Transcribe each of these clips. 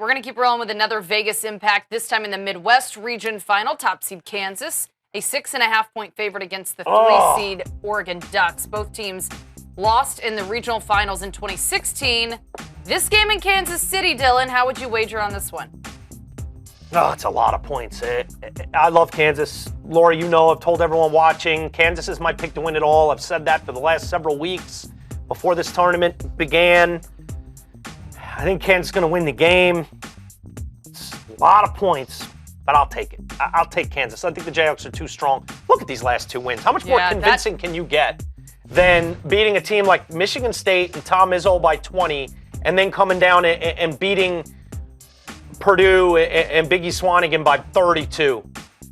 We're going to keep rolling with another Vegas impact, this time in the Midwest region final. Top seed Kansas, a 6.5-point favorite against the 3-seed Oregon Ducks. Both teams lost in the regional finals in 2016. This game in Kansas City, Dylan, how would you wager on this one? Oh, it's a lot of points. I love Kansas. Laura, you know, I've told everyone watching, Kansas is my pick to win it all. I've said that for the last several weeks before this tournament began. I think Kansas is going to win the game. It's a lot of points, but I'll take it. I'll take Kansas. I think the Jayhawks are too strong. Look at these last two wins. How much more convincing can you get than beating a team like Michigan State and Tom Izzo by 20 and then coming down and beating Purdue and Biggie Swanigan by 32.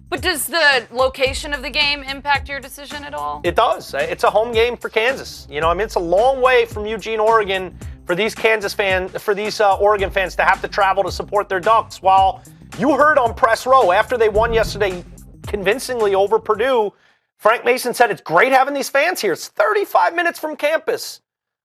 But does the location of the game impact your decision at all? It does. It's a home game for Kansas. You know, I mean, it's a long way from Eugene, Oregon for these Oregon fans to have to travel to support their Ducks. While you heard on Press Row after they won yesterday convincingly over Purdue, Frank Mason said it's great having these fans here. It's 35 minutes from campus.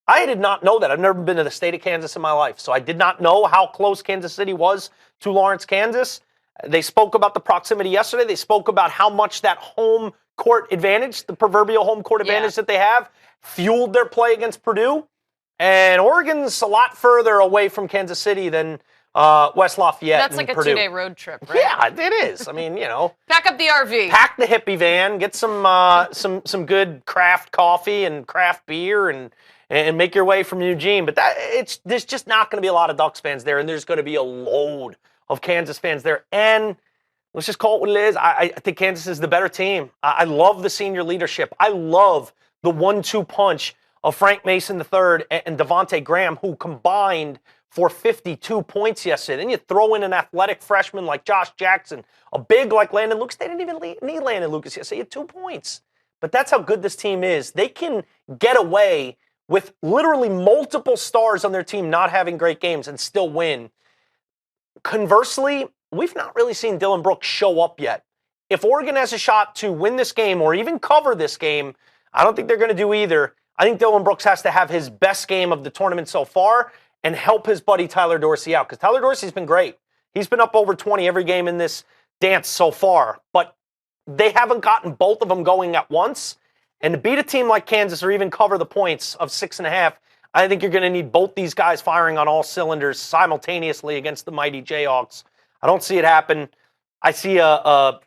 I did not know that. I've never been to the state of Kansas in my life, so I did not know how close Kansas City was to Lawrence, Kansas. They spoke about the proximity yesterday. They spoke about how much that home court advantage, the proverbial home court advantage that they have, fueled their play against Purdue. And Oregon's a lot further away from Kansas City than West Lafayette. That's like a Purdue. 2-day road trip, right? Yeah, it is. I mean, you know. Pack up the RV. Pack the hippie van, get some good craft coffee and craft beer and make your way from Eugene. But there's just not going to be a lot of Ducks fans there, and there's going to be a load of Kansas fans there. And let's just call it what it is. I think Kansas is the better team. I love the senior leadership. I love the 1-2 punch of Frank Mason III and Devontae Graham, who combined for 52 points yesterday. Then you throw in an athletic freshman like Josh Jackson, a big like Landon Lucas. They didn't even need Landon Lucas yesterday. He had 2 points. But that's how good this team is. They can get away with literally multiple stars on their team not having great games and still win. Conversely, we've not really seen Dylan Brooks show up yet. If Oregon has a shot to win this game or even cover this game, I don't think they're going to do either. I think Dylan Brooks has to have his best game of the tournament so far and help his buddy Tyler Dorsey out, because Tyler Dorsey's been great. He's been up over 20 every game in this dance so far, but they haven't gotten both of them going at once. And to beat a team like Kansas or even cover the points of 6.5, I think you're going to need both these guys firing on all cylinders simultaneously against the mighty Jayhawks. I don't see it happen. I see a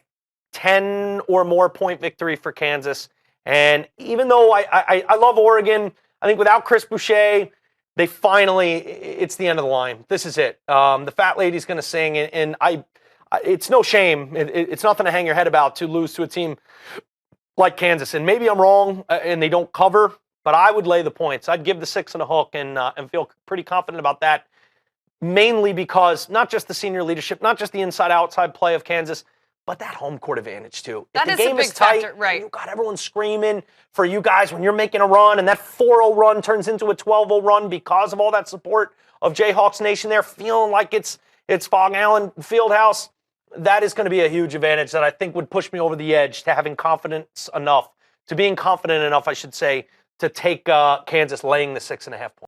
10 or more point victory for Kansas. And even though I love Oregon, I think without Chris Boucher, it's the end of the line. This is it. The fat lady's going to sing, and it's no shame. It's nothing to hang your head about to lose to a team like Kansas. And maybe I'm wrong and they don't cover, but I would lay the points. I'd give the 6 and a hook and feel pretty confident about that, mainly because not just the senior leadership, not just the inside-outside play of Kansas, but that home court advantage, too. That if is the game a big is tight, factor, right? You've got everyone screaming for you guys when you're making a run, and that 4-0 run turns into a 12-0 run because of all that support of Jayhawks Nation there, feeling like it's Fog Allen Fieldhouse. That is going to be a huge advantage that I think would push me over the edge to having confidence enough, to being confident enough, I should say, to take Kansas laying the 6.5 points.